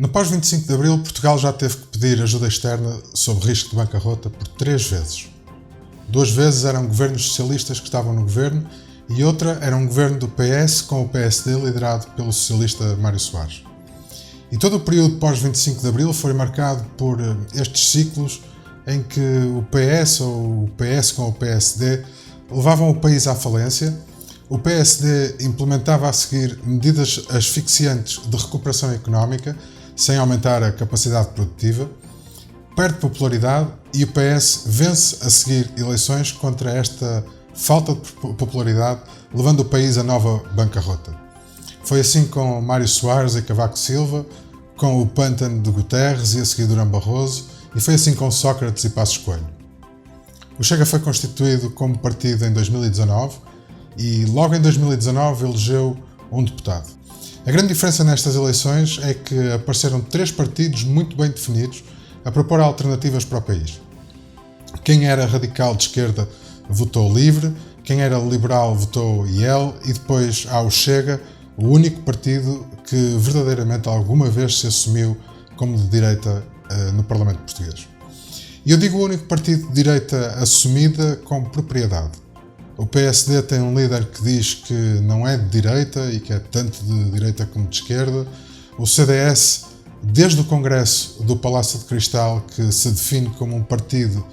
No pós-25 de Abril, Portugal já teve que pedir ajuda externa sob risco de bancarrota por 3 vezes. 2 vezes eram governos socialistas que estavam no governo e outra era um governo do PS com o PSD liderado pelo socialista Mário Soares. E todo o período pós-25 de Abril foi marcado por estes ciclos em que o PS ou o PS com o PSD levavam o país à falência. O PSD implementava a seguir medidas asfixiantes de recuperação económica, sem aumentar a capacidade produtiva, perde popularidade e o PS vence a seguir eleições contra esta falta de popularidade, levando o país a nova bancarrota. Foi assim com Mário Soares e Cavaco Silva, com o pântano de Guterres e a seguir Durão Barroso, e foi assim com Sócrates e Passos Coelho. O Chega foi constituído como partido em 2019 e logo em 2019 elegeu um deputado. A grande diferença nestas eleições é que apareceram 3 partidos muito bem definidos a propor alternativas para o país. Quem era radical de esquerda votou LIVRE, quem era liberal votou IEL e depois há o Chega, o único partido que verdadeiramente alguma vez se assumiu como de direita no Parlamento português. E eu digo o único partido de direita assumida com propriedade. O PSD tem um líder que diz que não é de direita e que é tanto de direita como de esquerda. O CDS, desde o Congresso do Palácio de Cristal, que se define como um partido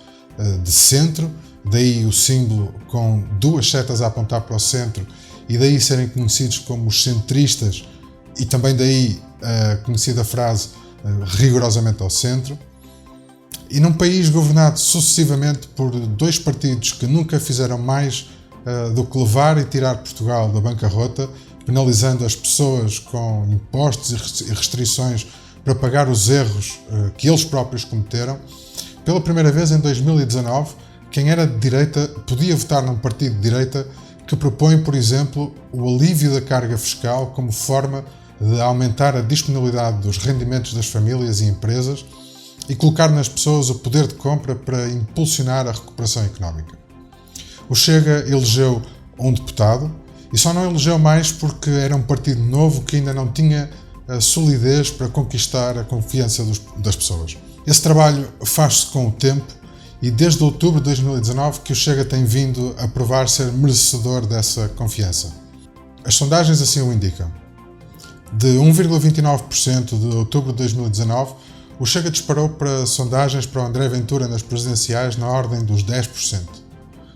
de centro, daí o símbolo com 2 setas a apontar para o centro e daí serem conhecidos como os centristas e também daí a conhecida frase rigorosamente ao centro. E num país governado sucessivamente por 2 partidos que nunca fizeram mais do que levar e tirar Portugal da bancarrota, penalizando as pessoas com impostos e restrições para pagar os erros que eles próprios cometeram, pela primeira vez em 2019, quem era de direita podia votar num partido de direita que propõe, por exemplo, o alívio da carga fiscal como forma de aumentar a disponibilidade dos rendimentos das famílias e empresas e colocar nas pessoas o poder de compra para impulsionar a recuperação económica. O Chega elegeu um deputado e só não elegeu mais porque era um partido novo que ainda não tinha a solidez para conquistar a confiança das pessoas. Esse trabalho faz-se com o tempo e desde outubro de 2019 que o Chega tem vindo a provar ser merecedor dessa confiança. As sondagens assim o indicam. De 1,29% de outubro de 2019, o Chega disparou para sondagens para o André Ventura nas presidenciais na ordem dos 10%.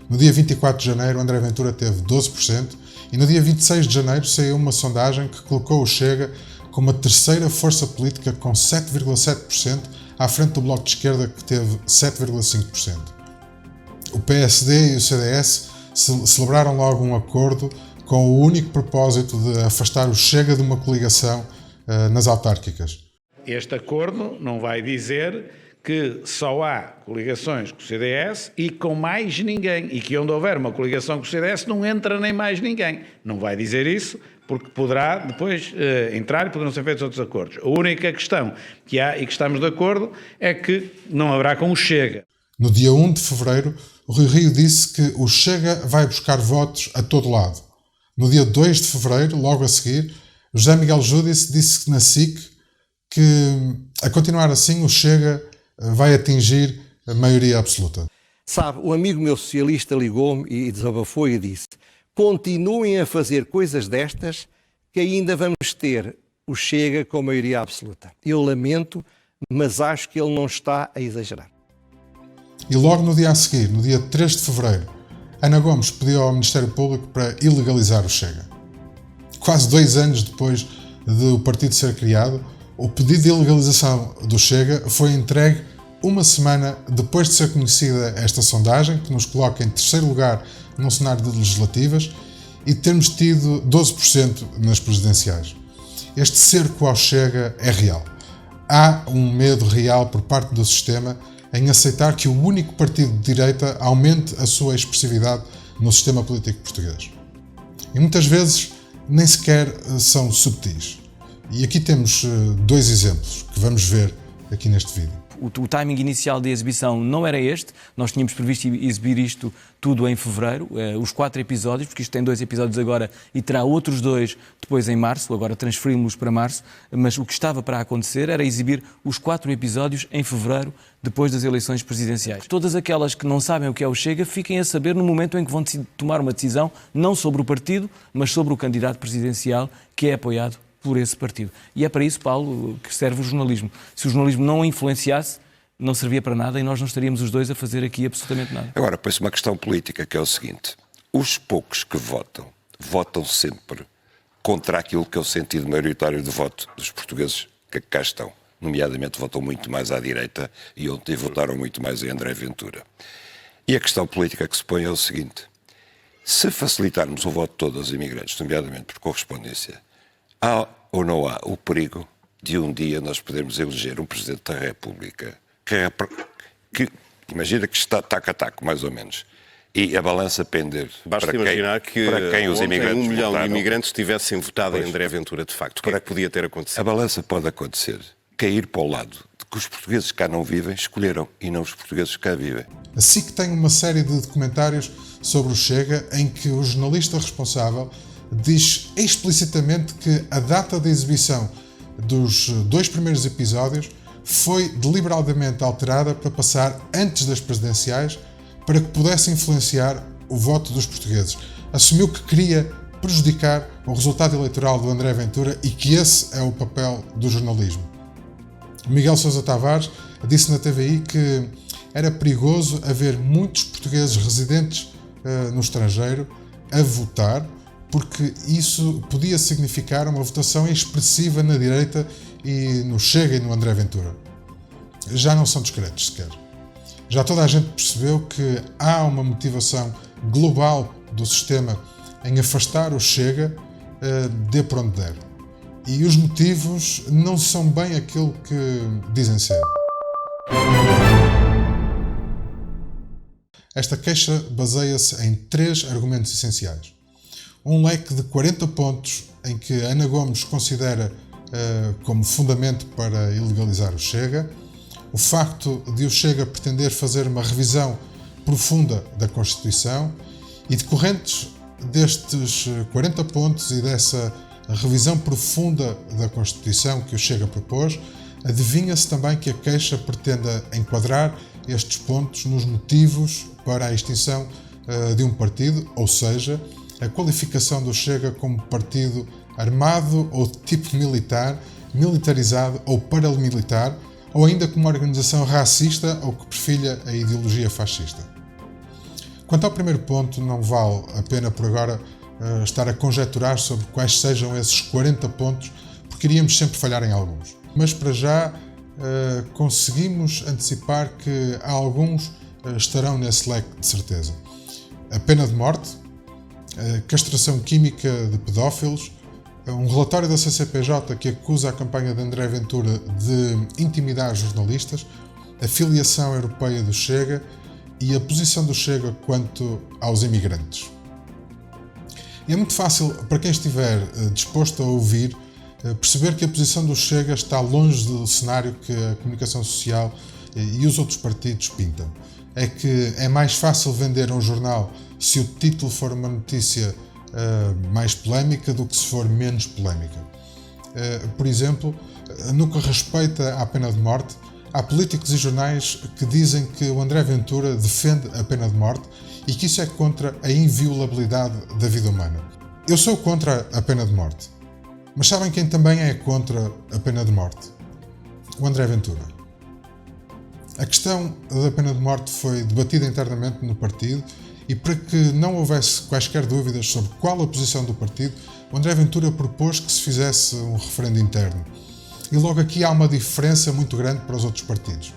No dia 24 de janeiro, André Ventura teve 12% e no dia 26 de janeiro saiu uma sondagem que colocou o Chega como a terceira força política com 7,7% à frente do Bloco de Esquerda que teve 7,5%. O PSD e o CDS celebraram logo um acordo com o único propósito de afastar o Chega de uma coligação nas autárquicas. Este acordo não vai dizer que só há coligações com o CDS e com mais ninguém, e que onde houver uma coligação com o CDS não entra nem mais ninguém. Não vai dizer isso, porque poderá depois entrar e poderão ser feitos outros acordos. A única questão que há e que estamos de acordo é que não haverá com o Chega. No dia 1 de fevereiro, o Rui Rio disse que o Chega vai buscar votos a todo lado. No dia 2 de fevereiro, logo a seguir, José Miguel Júdice disse na SIC que, a continuar assim, o Chega vai atingir a maioria absoluta. Sabe, um amigo meu socialista ligou-me e desabafou e disse: continuem a fazer coisas destas que ainda vamos ter o Chega com maioria absoluta. Eu lamento, mas acho que ele não está a exagerar. E logo no dia a seguir, no dia 3 de fevereiro, Ana Gomes pediu ao Ministério Público para ilegalizar o Chega. Quase 2 anos depois de o partido ser criado, o pedido de ilegalização do Chega foi entregue uma semana depois de ser conhecida esta sondagem, que nos coloca em terceiro lugar num cenário de legislativas, e termos tido 12% nas presidenciais. Este cerco ao Chega é real. Há um medo real por parte do sistema em aceitar que o único partido de direita aumente a sua expressividade no sistema político português. E muitas vezes nem sequer são subtis. E aqui temos 2 exemplos que vamos ver aqui neste vídeo. O timing inicial da exibição não era este, nós tínhamos previsto exibir isto tudo em fevereiro, os 4 episódios, porque isto tem 2 episódios agora e terá outros 2 depois em março, agora transferimos para março, mas o que estava para acontecer era exibir os 4 episódios em fevereiro, depois das eleições presidenciais. Todas aquelas que não sabem o que é o Chega, fiquem a saber no momento em que vão tomar uma decisão, não sobre o partido, mas sobre o candidato presidencial que é apoiado por esse partido. E é para isso, Paulo, que serve o jornalismo. Se o jornalismo não influenciasse, não servia para nada e nós não estaríamos os dois a fazer aqui absolutamente nada. Agora, põe-se uma questão política, que é o seguinte: os poucos que votam, votam sempre contra aquilo que é o sentido maioritário de voto dos portugueses que cá estão. Nomeadamente, votam muito mais à direita e ontem votaram muito mais em André Ventura. E a questão política que se põe é o seguinte: se facilitarmos o voto de todos os imigrantes, nomeadamente por correspondência, há ou não há o perigo de um dia nós podermos eleger um Presidente da República que imagina que está taco a taco, mais ou menos, e a balança pender Basta para imaginar quem os imigrantes 1 milhão votaram. de imigrantes tivessem votado em André Ventura, de facto. O que é que podia ter A acontecido? balança pode acontecer, cair para o lado de que os portugueses que cá não vivem escolheram e não os portugueses que cá vivem. A SIC tem uma série de documentários sobre o Chega em que o jornalista responsável diz explicitamente que a data de exibição dos 2 primeiros episódios foi deliberadamente alterada para passar antes das presidenciais para que pudesse influenciar o voto dos portugueses. Assumiu que queria prejudicar o resultado eleitoral do André Ventura e que esse é o papel do jornalismo. Miguel Sousa Tavares disse na TVI que era perigoso haver muitos portugueses residentes no estrangeiro a votar, porque isso podia significar uma votação expressiva na direita e no Chega e no André Ventura. Já não são discretos sequer. Já toda a gente percebeu que há uma motivação global do sistema em afastar o Chega, dê por onde der. E os motivos não são bem aquilo que dizem ser. Esta queixa baseia-se em 3 argumentos essenciais. Um leque de 40 pontos em que Ana Gomes considera como fundamento para ilegalizar o Chega, o facto de o Chega pretender fazer uma revisão profunda da Constituição e, decorrentes destes 40 pontos e dessa revisão profunda da Constituição que o Chega propôs, adivinha-se também que a queixa pretenda enquadrar estes pontos nos motivos para a extinção de um partido, ou seja, a qualificação do Chega como partido armado ou de tipo militar, militarizado ou paramilitar, ou ainda como organização racista ou que perfilha a ideologia fascista. Quanto ao primeiro ponto, não vale a pena por agora estar a conjecturar sobre quais sejam esses 40 pontos, porque iríamos sempre falhar em alguns. Mas para já conseguimos antecipar que alguns estarão nesse leque de certeza. A pena de morte, a castração química de pedófilos, um relatório da CCPJ que acusa a campanha de André Ventura de intimidar jornalistas, a filiação europeia do Chega e a posição do Chega quanto aos imigrantes. E é muito fácil para quem estiver disposto a ouvir perceber que a posição do Chega está longe do cenário que a comunicação social e os outros partidos pintam. É que é mais fácil vender um jornal se o título for uma notícia mais polémica do que se for menos polémica. Por exemplo, no que respeita à pena de morte, há políticos e jornais que dizem que o André Ventura defende a pena de morte e que isso é contra a inviolabilidade da vida humana. Eu sou contra a pena de morte, mas sabem quem também é contra a pena de morte? O André Ventura. A questão da pena de morte foi debatida internamente no partido e para que não houvesse quaisquer dúvidas sobre qual a posição do partido, o André Ventura propôs que se fizesse um referendo interno. E logo aqui há uma diferença muito grande para os outros partidos.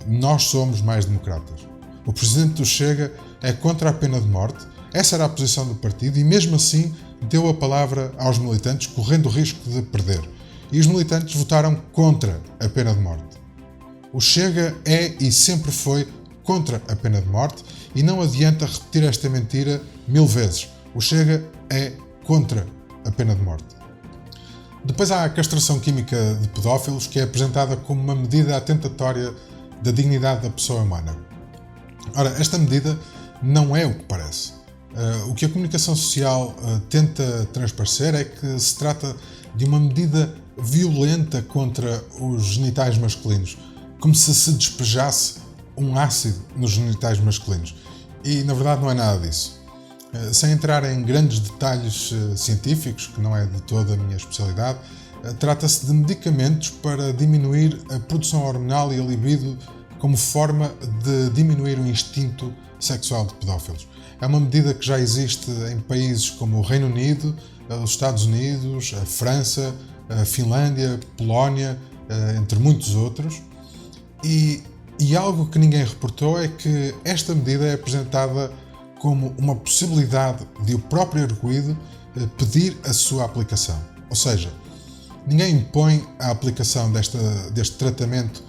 Nós somos mais democratas. O presidente do Chega é contra a pena de morte, essa era a posição do partido e mesmo assim deu a palavra aos militantes, correndo o risco de perder. E os militantes votaram contra a pena de morte. O Chega é e sempre foi contra a pena de morte e não adianta repetir esta mentira 1000 vezes. O Chega é contra a pena de morte. Depois há a castração química de pedófilos, que é apresentada como uma medida atentatória da dignidade da pessoa humana. Ora, esta medida não é o que parece. O que a comunicação social tenta transparecer é que se trata de uma medida violenta contra os genitais masculinos, como se despejasse um ácido nos genitais masculinos. E, na verdade, não é nada disso. Sem entrar em grandes detalhes científicos, que não é de toda a minha especialidade, trata-se de medicamentos para diminuir a produção hormonal e a libido como forma de diminuir o instinto sexual de pedófilos. É uma medida que já existe em países como o Reino Unido, os Estados Unidos, a França, a Finlândia, Polónia, entre muitos outros. E algo que ninguém reportou é que esta medida é apresentada como uma possibilidade de o próprio arguido pedir a sua aplicação. Ou seja, ninguém impõe a aplicação deste tratamento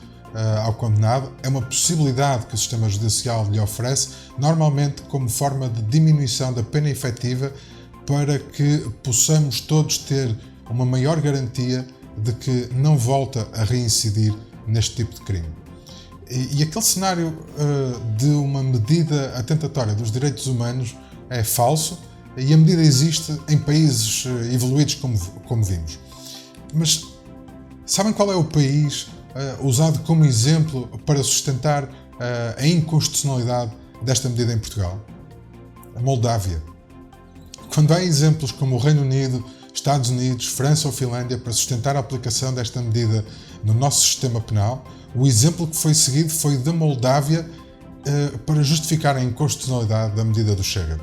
ao condenado, é uma possibilidade que o sistema judicial lhe oferece, normalmente como forma de diminuição da pena efetiva, para que possamos todos ter uma maior garantia de que não volta a reincidir neste tipo de crime. E aquele cenário de uma medida atentatória dos direitos humanos é falso, e a medida existe em países evoluídos como vimos. Mas sabem qual é o país usado como exemplo para sustentar a inconstitucionalidade desta medida em Portugal? A Moldávia. Quando há exemplos como o Reino Unido, Estados Unidos, França ou Finlândia para sustentar a aplicação desta medida no nosso sistema penal, o exemplo que foi seguido foi da Moldávia para justificar a inconstitucionalidade da medida do Chega.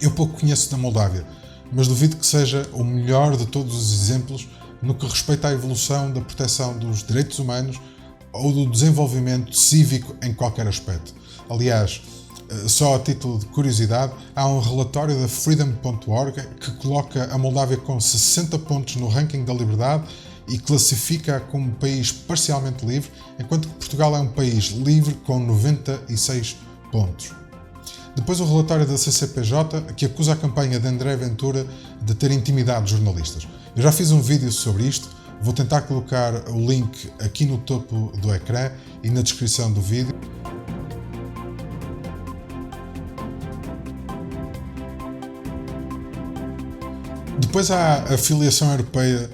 Eu pouco conheço da Moldávia, mas duvido que seja o melhor de todos os exemplos no que respeita à evolução da proteção dos direitos humanos ou do desenvolvimento cívico em qualquer aspecto. Aliás, só a título de curiosidade, há um relatório da Freedom.org que coloca a Moldávia com 60 pontos no ranking da liberdade e classifica-a como um país parcialmente livre, enquanto que Portugal é um país livre com 96 pontos. Depois o relatório da CCPJ, que acusa a campanha de André Ventura de ter intimidado jornalistas. Eu já fiz um vídeo sobre isto, vou tentar colocar o link aqui no topo do ecrã e na descrição do vídeo. Depois há a filiação europeia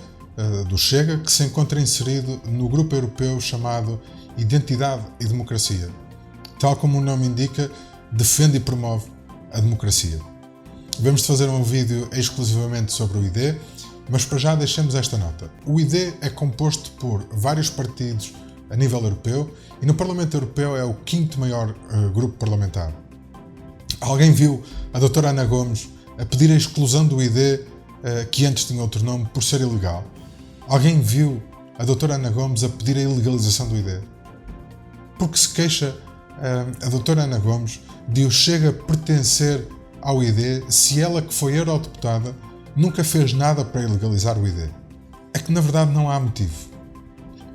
do Chega, que se encontra inserido no grupo europeu chamado Identidade e Democracia. Tal como o nome indica, defende e promove a democracia. Vamos fazer um vídeo exclusivamente sobre o ID, mas para já deixemos esta nota. O ID é composto por vários partidos a nível europeu e no Parlamento Europeu é o 5º maior grupo parlamentar. Alguém viu a doutora Ana Gomes a pedir a exclusão do ID, que antes tinha outro nome, por ser ilegal? Alguém viu a doutora Ana Gomes a pedir a ilegalização do ID? Porque se queixa a doutora Ana Gomes de o Chega pertencer ao ID se ela, que foi eurodeputada, nunca fez nada para ilegalizar o ID? É que na verdade não há motivo.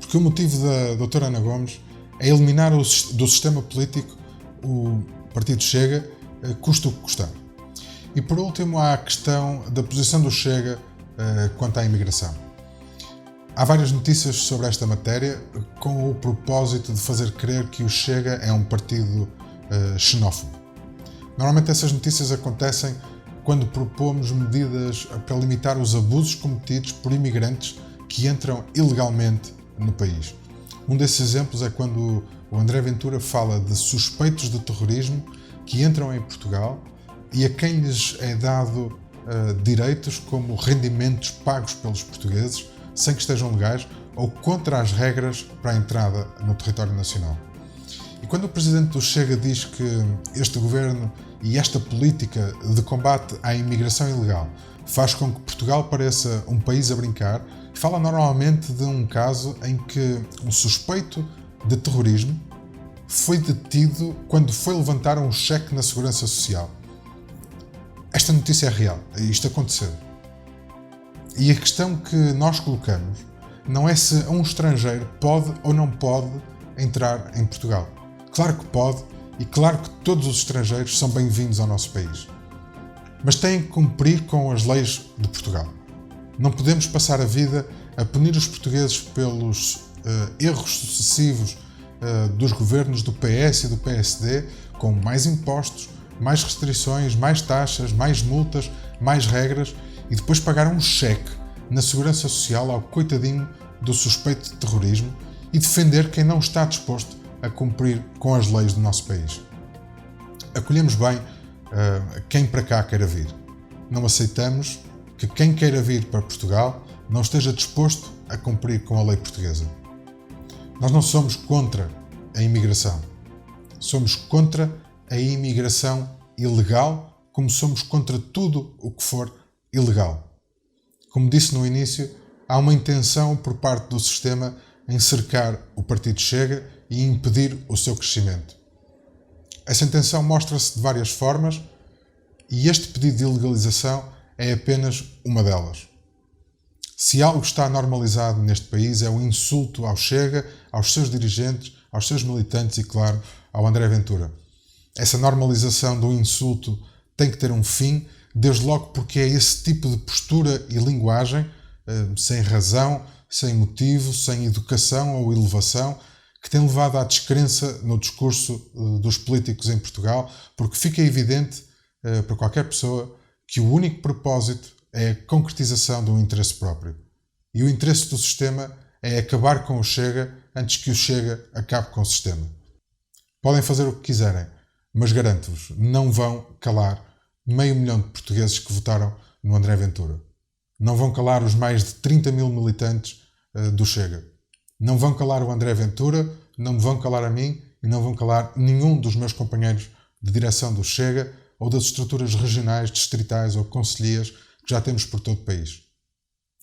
Porque o motivo da doutora Ana Gomes é eliminar do sistema político o Partido Chega, custa o que custar. E por último há a questão da posição do Chega quanto à imigração. Há várias notícias sobre esta matéria com o propósito de fazer crer que o Chega é um partido xenófobo. Normalmente essas notícias acontecem quando propomos medidas para limitar os abusos cometidos por imigrantes que entram ilegalmente no país. Um desses exemplos é quando o André Ventura fala de suspeitos de terrorismo que entram em Portugal e a quem lhes é dado direitos como rendimentos pagos pelos portugueses sem que estejam legais ou contra as regras para a entrada no território nacional. E quando o Presidente do Chega diz que este governo e esta política de combate à imigração ilegal faz com que Portugal pareça um país a brincar, fala normalmente de um caso em que um suspeito de terrorismo foi detido quando foi levantar um cheque na Segurança Social. Esta notícia é real, isto aconteceu. E a questão que nós colocamos não é se um estrangeiro pode ou não pode entrar em Portugal. Claro que pode e claro que todos os estrangeiros são bem-vindos ao nosso país. Mas têm que cumprir com as leis de Portugal. Não podemos passar a vida a punir os portugueses pelos erros sucessivos dos governos do PS e do PSD, com mais impostos, mais restrições, mais taxas, mais multas, mais regras, e depois pagar um cheque na segurança social ao coitadinho do suspeito de terrorismo e defender quem não está disposto a cumprir com as leis do nosso país. Acolhemos bem quem para cá queira vir. Não aceitamos que quem queira vir para Portugal não esteja disposto a cumprir com a lei portuguesa. Nós não somos contra a imigração. Somos contra a imigração ilegal, como somos contra tudo o que for ilegal. Como disse no início, há uma intenção por parte do sistema em cercar o Partido Chega e impedir o seu crescimento. Essa intenção mostra-se de várias formas e este pedido de ilegalização é apenas uma delas. Se algo está normalizado neste país é o insulto ao Chega, aos seus dirigentes, aos seus militantes e, claro, ao André Ventura. Essa normalização do insulto tem que ter um fim, desde logo porque é esse tipo de postura e linguagem, sem razão, sem motivo, sem educação ou elevação, que tem levado à descrença no discurso dos políticos em Portugal, porque fica evidente para qualquer pessoa que o único propósito é a concretização de um interesse próprio. E o interesse do sistema é acabar com o Chega antes que o Chega acabe com o sistema. Podem fazer o que quiserem, mas garanto-vos, não vão calar 500 mil de portugueses que votaram no André Ventura. Não vão calar os mais de 30 mil militantes do Chega. Não vão calar o André Ventura, não me vão calar a mim e não vão calar nenhum dos meus companheiros de direção do Chega ou das estruturas regionais, distritais ou concelhias que já temos por todo o país.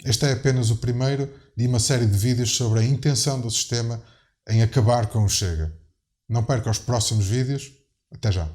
Este é apenas o primeiro de uma série de vídeos sobre a intenção do sistema em acabar com o Chega. Não perca os próximos vídeos. Até já.